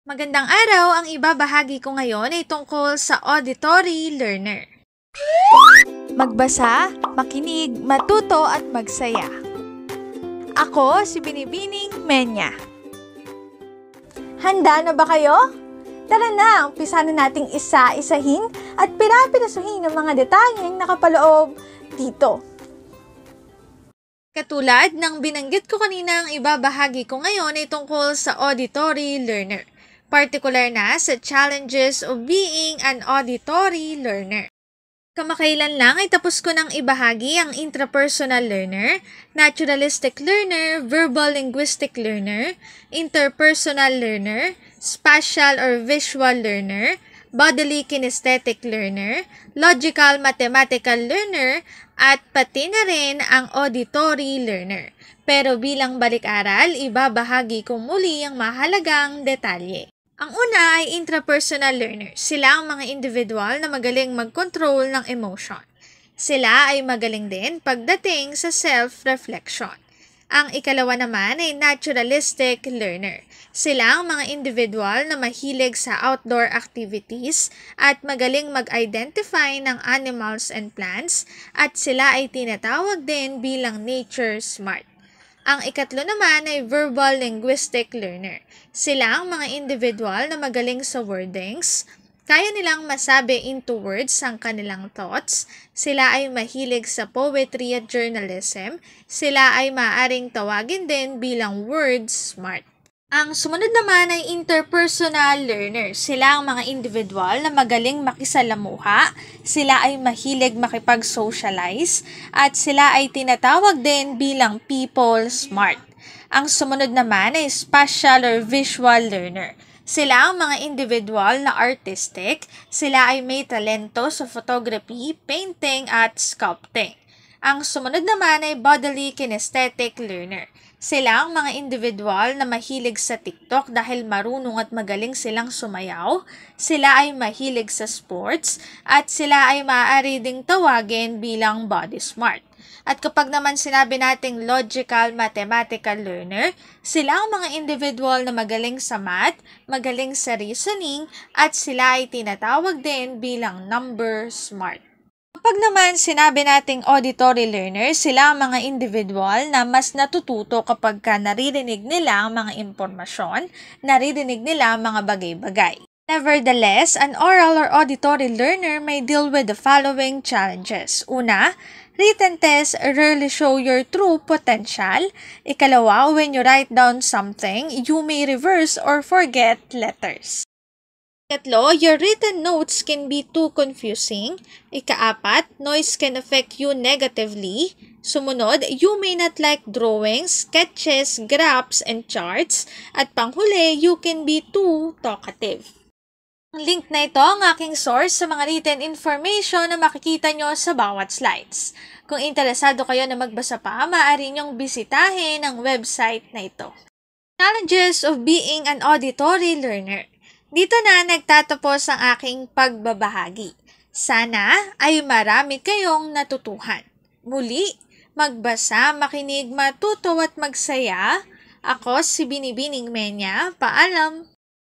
Magandang araw! Ang ibabahagi ko ngayon ay tungkol sa auditory learner. Magbasa, makinig, matuto at magsaya. Ako si Binibining Menya. Handa na ba kayo? Tara na, umpisa na nating isa-isahin at pirapirasuhin ang mga detalyeng nakapaloob dito. Katulad ng binanggit ko kanina, ang ibabahagi ko ngayon ay tungkol sa auditory learner. Partikular na sa challenges of being an auditory learner. Kamakailan lang ay tapos ko nang ibahagi ang intrapersonal learner, naturalistic learner, verbal linguistic learner, interpersonal learner, spatial or visual learner, bodily kinesthetic learner, logical mathematical learner, at pati na rin ang auditory learner. Pero bilang balik-aral, ibabahagi ko muli ang mahalagang detalye. Ang una ay intrapersonal learner. Sila ang mga individual na magaling mag-control ng emotion. Sila ay magaling din pagdating sa self-reflection. Ang ikalawa naman ay naturalistic learner. Sila ang mga individual na mahilig sa outdoor activities at magaling mag-identify ng animals and plants at sila ay tinatawag din bilang nature smart. Ang ikatlo naman ay verbal linguistic learner. Sila ang mga individual na magaling sa wordings. Kaya nilang masabi into words ang kanilang thoughts. Sila ay mahilig sa poetry at journalism. Sila ay maaaring tawagin din bilang word smart. Ang sumunod naman ay interpersonal learner. Sila ang mga individual na magaling makisalamuha, sila ay mahilig makipag-socialize, at sila ay tinatawag din bilang people smart. Ang sumunod naman ay spatial or visual learner. Sila ang mga individual na artistic, sila ay may talento sa photography, painting, at sculpting. Ang sumunod naman ay bodily kinesthetic learner. Sila ang mga individual na mahilig sa TikTok dahil marunong at magaling silang sumayaw. Sila ay mahilig sa sports at sila ay maaari ding tawagin bilang body smart. At kapag naman sinabi nating logical mathematical learner, sila ang mga individual na magaling sa math, magaling sa reasoning, at sila ay tinatawag din bilang number smart. Kapag naman sinabi nating auditory learner, sila ang mga individual na mas natututo kapag naririnig nila ang mga impormasyon, naririnig nila ang mga bagay-bagay. Nevertheless, an oral or auditory learner may deal with the following challenges. Una, written tests rarely show your true potential. Ikalawa, when you write down something, you may reverse or forget letters. Ikatlo, your written notes can be too confusing. Ikaapat, noise can affect you negatively. Sumunod, you may not like drawings, sketches, graphs, and charts. At panghuli, you can be too talkative. Ang link na ito ang aking source sa mga written information na makikita nyo sa bawat slides. Kung interesado kayo na magbasa pa, maaari nyong bisitahin ang website na ito. Challenges of being an auditory learner. Dito na nagtatapos ang aking pagbabahagi. Sana ay marami kayong natutuhan. Muli, magbasa, makinig, matuto at magsaya. Ako si Binibining Menya. Paalam!